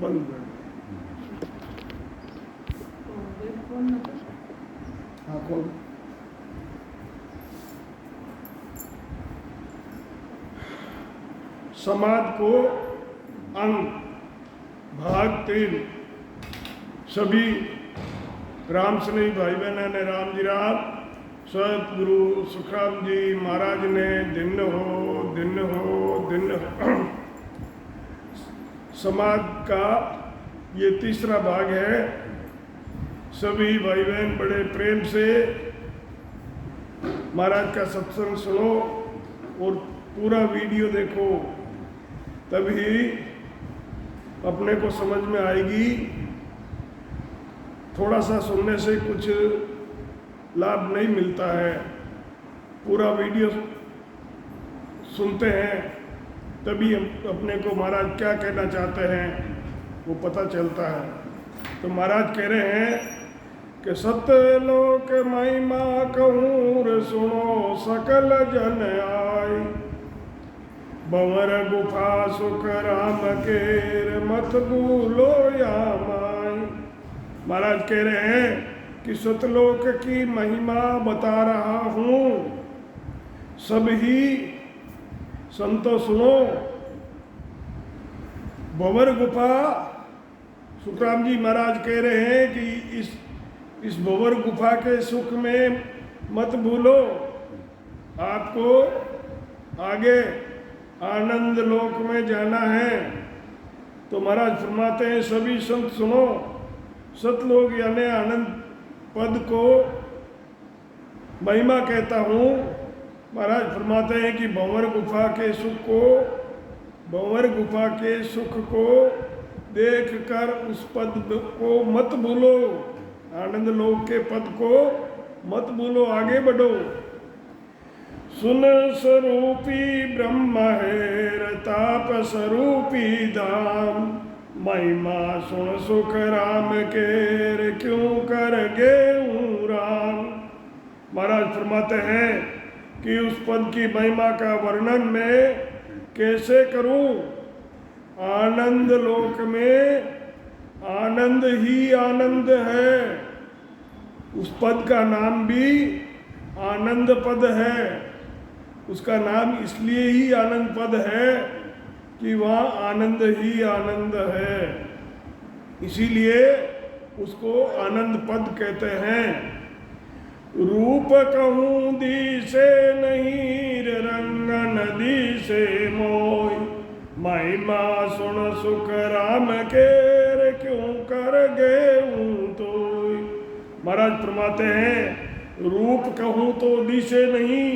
बंद कर। हाँ खोल। समाज को अंग भाग 3 सभी राम स्नेही भाई बहना ने राम जी राम सतगुरु सुखराम जी महाराज ने दिन हो समाज का ये तीसरा भाग है। सभी भाई बहन बड़े प्रेम से महाराज का सत्संग सुनो और पूरा वीडियो देखो, तभी अपने को समझ में आएगी। थोड़ा सा सुनने से कुछ लाभ नहीं मिलता है, पूरा वीडियो सुनते हैं तभी अपने को महाराज क्या कहना चाहते हैं वो पता चलता है। तो महाराज कह रहे हैं कि सतलोक महिमा कहूँ सुनो सकल जन आय, बंवर गुफा सुख राम केर मत भूलो या माय। महाराज कह रहे हैं कि सतलोक की महिमा बता रहा हूँ, सब ही संतो सुनो। बंवर गुफा सुखराम जी महाराज कह रहे हैं कि इस बंवर गुफा के सुख में मत भूलो, आपको आगे आनंद लोक में जाना है। तो महाराज फरमाते हैं सभी संत सुनो, सतलोक यानी आनंद पद को महिमा कहता हूँ। महाराज फरमाते हैं कि भंवर गुफा के सुख को देख कर उस पद को मत भूलो, आनंद लोक के पद को मत भूलो, आगे बढ़ो। सुन स्वरूपी ब्रह्म है ताप स्वरूपी धाम, महिमा सुन सुख राम केर क्यों कर गे राम। महाराज फरमाते हैं कि उस पद की महिमा का वर्णन मैं कैसे करूं। आनंद लोक में आनंद ही आनंद है, उस पद का नाम भी आनंद पद है। उसका नाम इसलिए ही आनंद पद है कि वहाँ आनंद ही आनंद है, इसीलिए उसको आनंद पद कहते हैं। रूप कहूँ दिसे नहीं रंगन दिसे मोय, महिमा सुन सुख राम केर क्यों कर गए तोय। महाराज फरमाते हैं रूप कहूँ तो दिसे नहीं,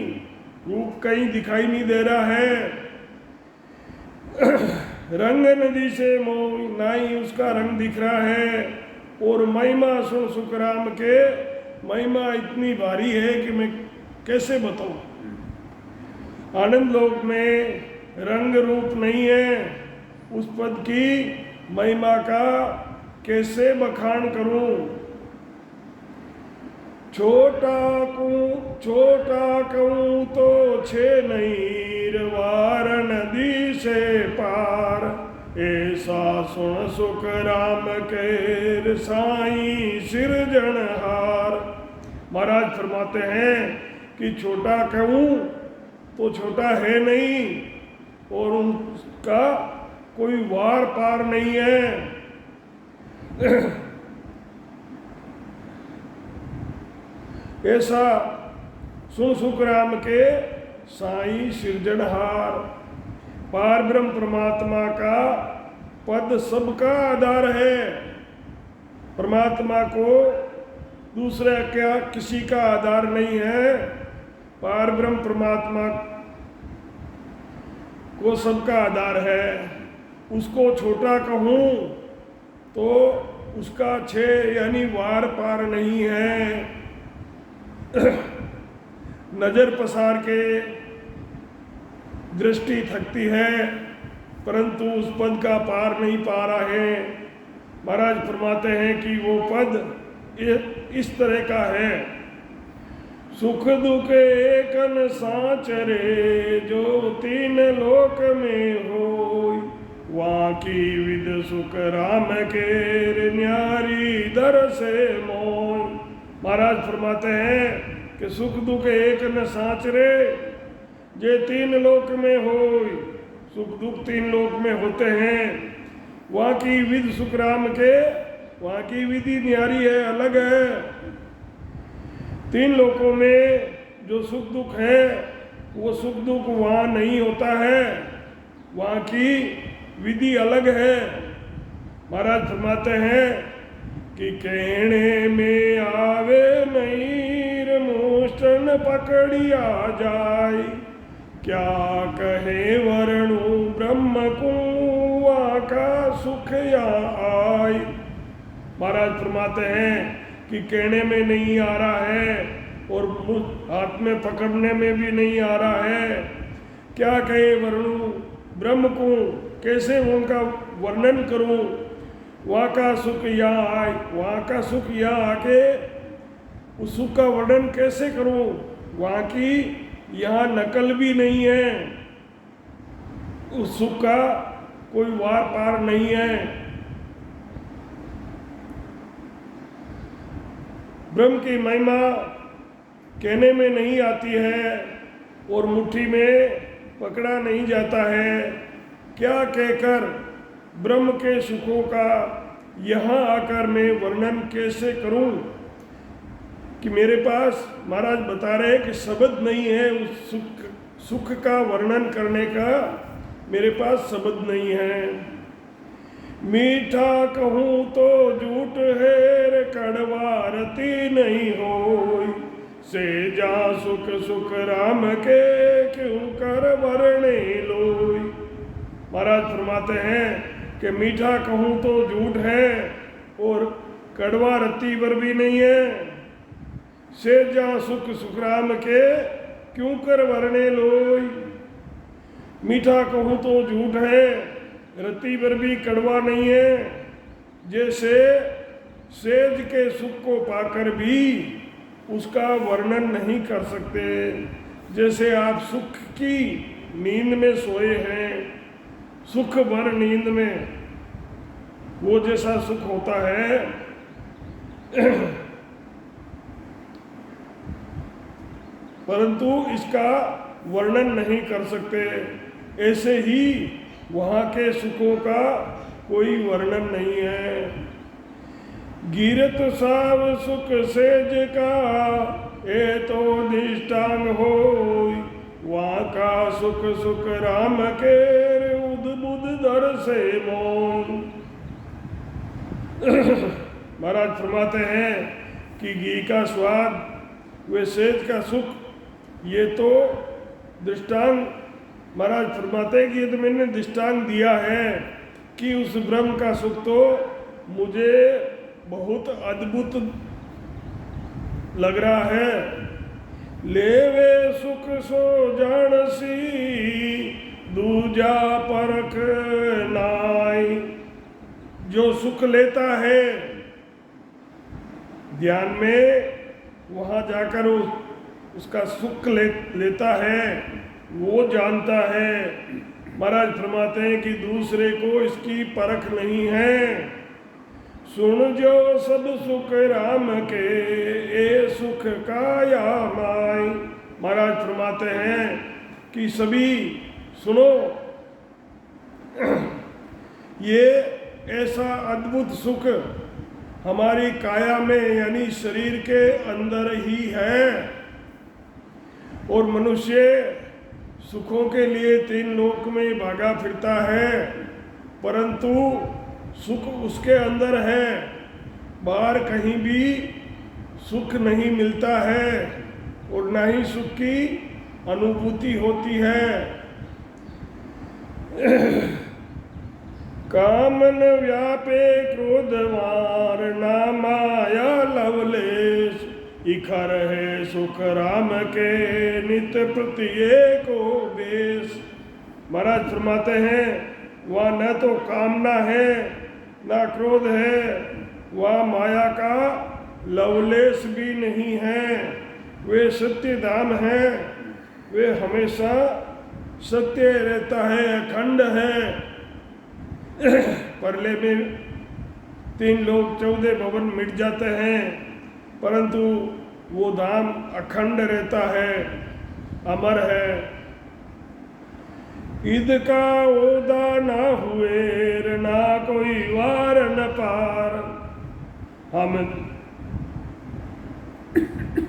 रूप कहीं दिखाई नहीं दे रहा है। रंग नदी से मोह ना ही उसका रंग दिख रहा है। और महिमा सुन सुख राम के महिमा इतनी भारी है कि मैं कैसे बताऊं। आनंद लोक में रंग रूप नहीं है, उस पद की महिमा का कैसे बखान करूं। छोटा कहूँ तो छे नहीं वार नदी से पार, ऐसा सुन सुख राम केर साईं सिरजनहार। महाराज फरमाते हैं कि छोटा कहूँ तो छोटा है नहीं और उनका कोई वार पार नहीं है। ऐसा सुन सुख राम के साईं सिरजनहार। पार ब्रह्म परमात्मा का पद सबका आधार है। परमात्मा को दूसरा क्या किसी का आधार नहीं है। पार ब्रह्म परमात्मा को सबका आधार है। उसको छोटा कहूँ तो उसका छे यानी वार पार नहीं है। नजर पसार के दृष्टि थकती है परंतु उस पद का पार नहीं पा रहा है। महाराज फरमाते हैं कि वो पद इस तरह का है। सुख दुख एकन साँच रे जो तीन लोक में होय, वहाँ की विद सुख राम के न्यारी दर से मोय। महाराज फरमाते हैं कि सुख दुख एक न साचरे, जे तीन लोक में होय। सुख दुख तीन लोक में होते हैं। वहाँ की विद सुख राम के, वहाँ की विधि न्यारी है, अलग है। तीन लोकों में जो सुख दुख है वो सुख दुख वहाँ नहीं होता है, वहाँ की विधि अलग है। महाराज फरमाते हैं कि कहने में आवे नहीं मुष्टन पकड़िया जाय, क्या कहे वर्णु ब्रह्म कुआ का सुख या आय। महाराज फरमाते हैं कि कहने में नहीं आ रहा है और हाथ में पकड़ने में भी नहीं आ रहा है। क्या कहे वर्णु ब्रह्म को, कैसे उनका वर्णन करूं। वहाँ का सुख यहाँ आए, वहाँ का सुख यहाँ आके उस सुख का वर्णन कैसे करूं। वहाँ की यहाँ नकल भी नहीं है, उस सुख का कोई वार पार नहीं है। ब्रह्म की महिमा कहने में नहीं आती है और मुट्ठी में पकड़ा नहीं जाता है। क्या कहकर ब्रह्म के सुखों का यहाँ आकर मैं वर्णन कैसे करूं कि मेरे पास, महाराज बता रहे कि शब्द नहीं है उस सुख का वर्णन करने का, मेरे पास शब्द नहीं है। मीठा कहूँ तो झूठ है, कड़वा रति नहीं होय, से जा सुख सुख राम के क्यों कर वर्णे लोय। महाराज फरमाते हैं कि मीठा कहूँ तो झूठ है और कड़वा रत्ती पर भी नहीं है। से जा सुख सुख राम के क्यों कर वर्णे लोय। मीठा कहूँ तो झूठ है, रत्ती पर भी कड़वा नहीं है। जैसे सेज के सुख को पाकर भी उसका वर्णन नहीं कर सकते। जैसे आप सुख की नींद में सोए हैं, सुख भर नींद में, वो जैसा सुख होता है परंतु इसका वर्णन नहीं कर सकते। ऐसे ही वहाँ के सुखों का कोई वर्णन नहीं है। गिरत साव सुख सेज का ए तो निष्ठांग होय, वहाँ का सुख सुख राम के उद बुद दर से मोय। महाराज फरमाते हैं कि घी का स्वाद, वे सेज का सुख, ये तो दृष्टांत, महाराज फरमाते हैं कि ये तो मैंने दृष्टांत दिया है कि उस ब्रह्म का सुख तो मुझे बहुत अद्भुत लग रहा है। लेवे सुख सो जानसी, दूजा परख नाई। जो सुख लेता है ध्यान में, वहाँ जाकर उसका सुख लेता है, वो जानता है। महाराज फरमाते हैं कि दूसरे को इसकी परख नहीं है। सुन जो सब सुख राम के, ए सुख काया माई। महाराज फरमाते हैं कि सभी सुनो, ये ऐसा अद्भुत सुख हमारी काया में यानी शरीर के अंदर ही है। और मनुष्य सुखों के लिए तीन लोक में भागा फिरता है, परंतु सुख उसके अंदर है, बाहर कहीं भी सुख नहीं मिलता है और ना ही सुख की अनुभूति होती है। कामन व्यापे क्रोधवार, ना माया लवलेश, इखर है सुख राम के नित प्रत्येको बेश। महाराज फरमाते हैं वहाँ न तो कामना है ना क्रोध है, वहाँ माया का लवलेश भी नहीं है। वे सत्य धाम है, वे हमेशा सत्य रहता है, अखंड है। प्रलय में 3 लोग 14 भवन मिट जाते हैं, परंतु वो धाम अखंड रहता है, अमर है। ईद का ओदा ना हुए ना कोई वार न पार,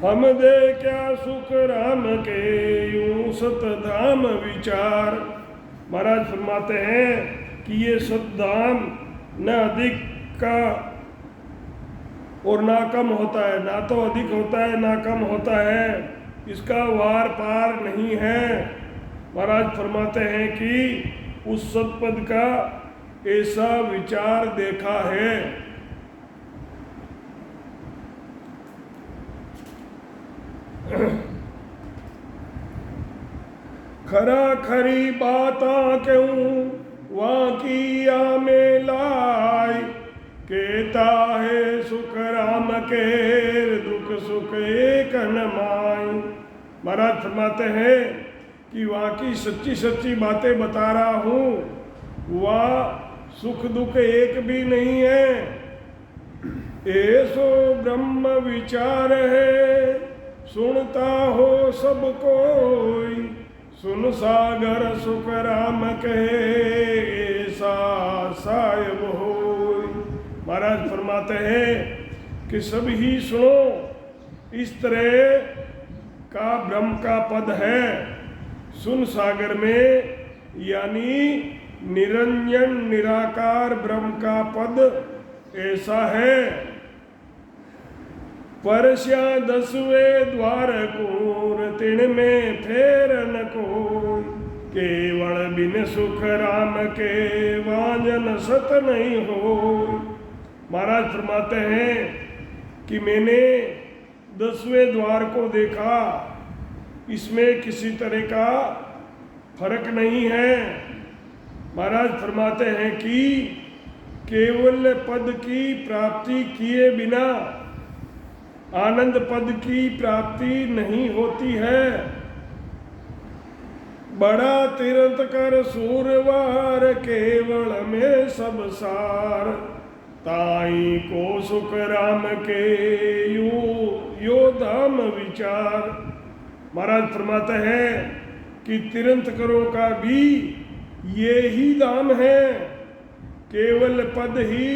हम दे क्या सुख राम के यूं सत धाम विचार। महाराज फरमाते हैं कि ये सत धाम न अधिक का और ना कम होता है, ना तो अधिक होता है ना कम होता है, इसका वार पार नहीं है। महाराज फरमाते हैं कि उस सतपद का ऐसा विचार देखा है। खरा खरी बाता क्यों वाकिया में लाई, कहता है सुख राम के दुख सुख एक न माई। महाराज फरमाते हैं कि वहाँ की सच्ची सच्ची बातें बता रहा हूँ, वह सुख दुख एक भी नहीं है। ऐसो ब्रह्म विचार है सुनता हो सब कोई, सुन सागर सुख राम कहे ऐसा सायब हो। महाराज फरमाते हैं कि सब ही सुनो, इस तरह का ब्रह्म का पद है सुन सागर में, यानी निरंजन निराकार ब्रह्म का पद ऐसा है। परस्या 10वें द्वार कोर तिन में फेर न कोई, केवल बिन सुख राम के वांजन सत नहीं हो। महाराज फरमाते हैं कि मैंने 10वें द्वार को देखा, इसमें किसी तरह का फर्क नहीं है। महाराज फरमाते हैं कि केवल पद की प्राप्ति किए बिना आनंद पद की प्राप्ति नहीं होती है। बड़ा तीर्थ कर सूरवार केवल में सब सार, ताई को सुख राम के यो धाम विचार। महाराज फरमाते हैं कि तीर्थंकरों का भी ये ही धाम है, केवल पद ही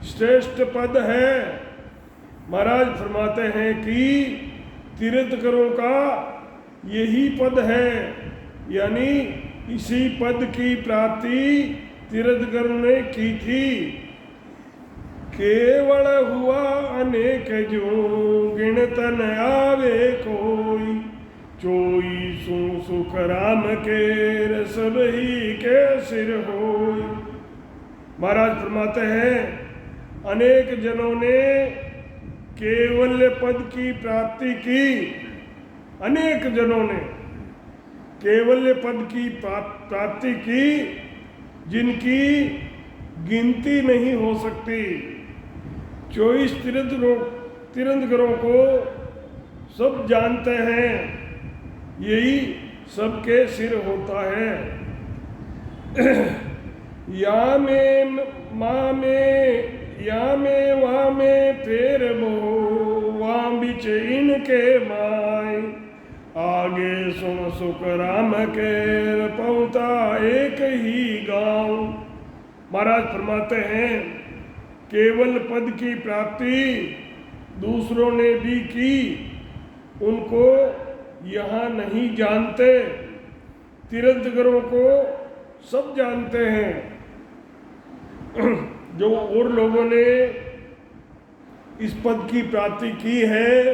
श्रेष्ठ पद है। महाराज फरमाते हैं कि तीर्थंकरों का यही पद है, यानी इसी पद की प्राप्ति तीर्थंकरों ने की थी। केवल हुआ अनेक जो गिनत न आवे कोई, चोई सु सुख राम के सब ही के सिर हो। महाराज फरमाते हैं अनेक जनों ने केवल पद की प्राप्ति की, अनेक जनों ने केवल पद की प्राप्ति की जिनकी गिनती नहीं हो सकती। 24 तीर्थंकरों को सब जानते हैं, यही सबके सिर होता है। या में माँ में या में वा में फेर बो, वहाँ बिच इनके माय, आगे सुन सुख राम के पहुँचा एक ही गाँव। महाराज फरमाते हैं केवल पद की प्राप्ति दूसरों ने भी की, उनको यहाँ नहीं जानते। तीर्थंकरों को सब जानते हैं, जो और लोगों ने इस पद की प्राप्ति की है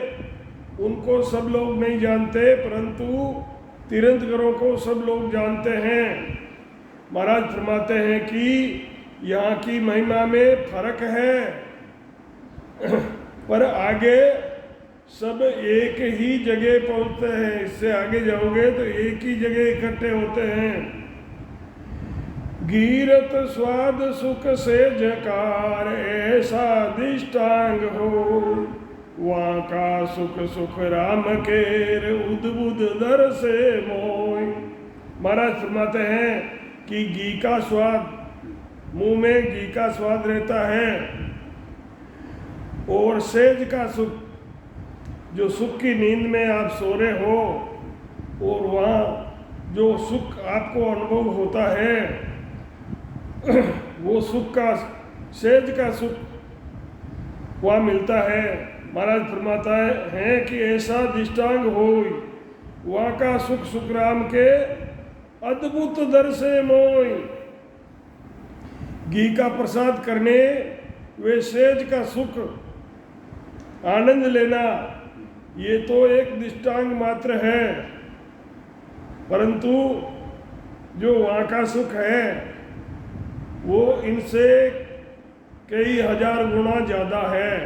उनको सब लोग नहीं जानते, परंतु तीर्थंकरों को सब लोग जानते हैं। महाराज फरमाते हैं कि यहाँ की महिमा में फर्क है, पर आगे सब एक ही जगह पहुँचते हैं। इससे आगे जाओगे तो एक ही जगह इकट्ठे होते हैं। गीरत स्वाद सुख से जकार ऐसा दिष्टांग हो, वहाँ का सुख सुख राम के उद्बुद दर से मोय। महाराज फरमाते हैं कि घी का स्वाद मुंह में घी का स्वाद रहता है। और सेज का सुख, जो सुख की नींद में आप सो रहे हो और वहाँ जो सुख आपको अनुभव होता है वो सुख का, सेज का सुख वहाँ मिलता है। महाराज फरमाता है कि ऐसा दृष्टांग हो वहाँ का सुख सुखराम के अद्भुत दर से मोय। घी का प्रसाद करने वे सेज का सुख आनंद लेना, ये तो एक दृष्टांग मात्र है, परंतु जो वहाँ का सुख है वो इनसे कई हजार गुना ज़्यादा है।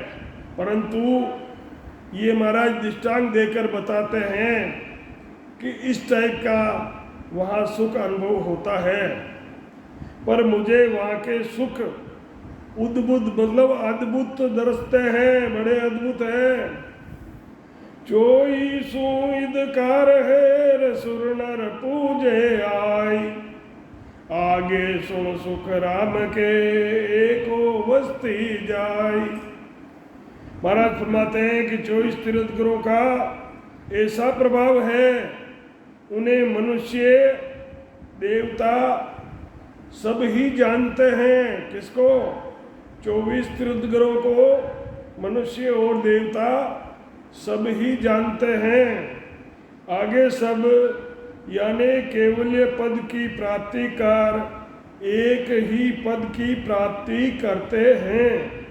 परंतु ये महाराज दृष्टांत देकर बताते हैं कि इस टाइप का वहाँ सुख अनुभव होता है। पर मुझे वहाँ के सुख उद्भुत मतलब अद्भुत दरसते हैं, बड़े अद्भुत हैं। चोई सुइद कार है सुर नर पूजे आई, आगे सुन सुख राम के एको वस्ती जाई। महाराज फरमाते हैं कि 24 तीर्थंकरों का ऐसा प्रभाव है, उन्हें मनुष्य देवता सब ही जानते हैं। किसको? 24 तीर्थंकरों को मनुष्य और देवता सब ही जानते हैं। आगे सब यानी केवल्य पद की प्राप्ति कर एक ही पद की प्राप्ति करते हैं।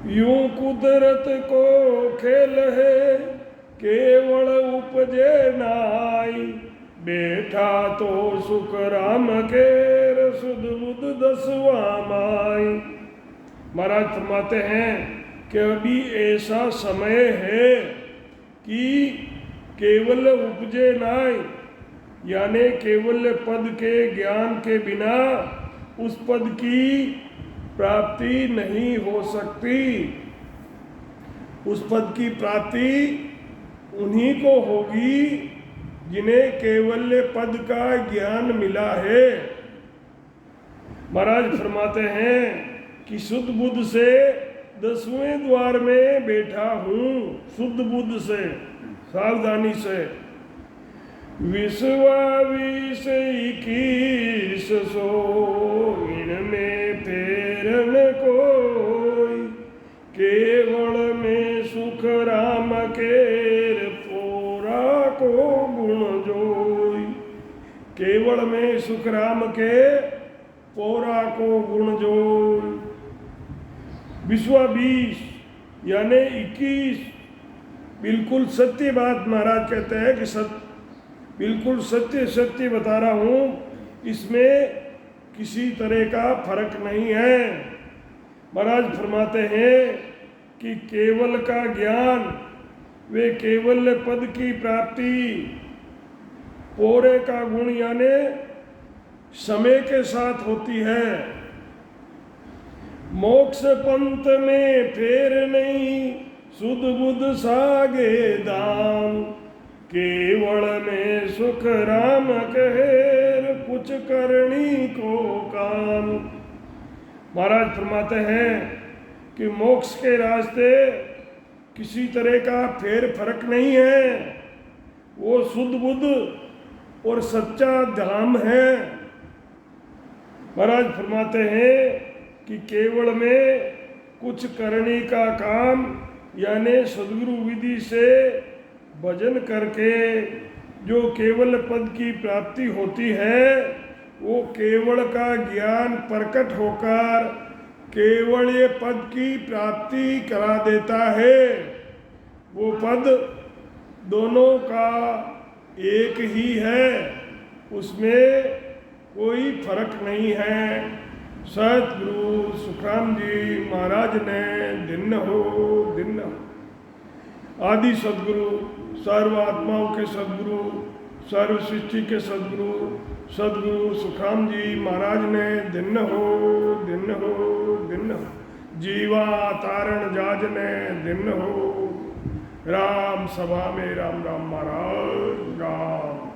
यूं कुदरत को खेल है केवल उपजे नाई, बैठा तो सुख राम के सुध बुध दसवा माई। महाराज फरमाते हैं कि अभी ऐसा समय है कि केवल उपजे नाई, यानी केवल पद के ज्ञान के बिना उस पद की प्राप्ति नहीं हो सकती। उस पद की प्राप्ति उन्हीं को होगी जिन्हें केवल पद का ज्ञान मिला है। महाराज फरमाते हैं कि शुद्ध बुद्ध से 10वें द्वार में बैठा हूँ। शुद्ध बुद्ध से, सावधानी से। विश्वा विष 21 सो इनमें फेर न कोई, केवल में सुख राम के पोरा को गुण जोई। केवल में सुख राम के पोरा को गुण जोई। विश्वा 20 यानी 21, बिल्कुल सत्य बात महाराज कहते हैं कि बिल्कुल सत्य सत्य बता रहा हूँ, इसमें किसी तरह का फर्क नहीं है। महाराज फरमाते हैं कि केवल का ज्ञान, वे केवल पद की प्राप्ति, पोरे का गुण यानी समय के साथ होती है। मोक्ष पंथ में फेर नहीं, सुध बुध सागे दाम, केवल में सुख राम कहेर कुछ करनी को काम। महाराज फरमाते हैं कि मोक्ष के रास्ते किसी तरह का फेर फर्क नहीं है, वो शुद्ध बुद्ध और सच्चा धाम है। महाराज फरमाते हैं कि केवल में कुछ करने का काम यानी सदगुरु विधि से भजन करके जो केवल पद की प्राप्ति होती है, वो केवल का ज्ञान प्रकट होकर केवल ये पद की प्राप्ति करा देता है। वो पद दोनों का एक ही है, उसमें कोई फर्क नहीं है। सतगुरु सुखराम जी महाराज ने दिन हो आदि सदगुरु, सर्व आत्माओं के सदगुरु, सर्व सृष्टि के सदगुरु सुखराम जी महाराज ने दिन हो जीवा तारण जाज ने दिन हो। राम सभा में राम राम महाराज राम।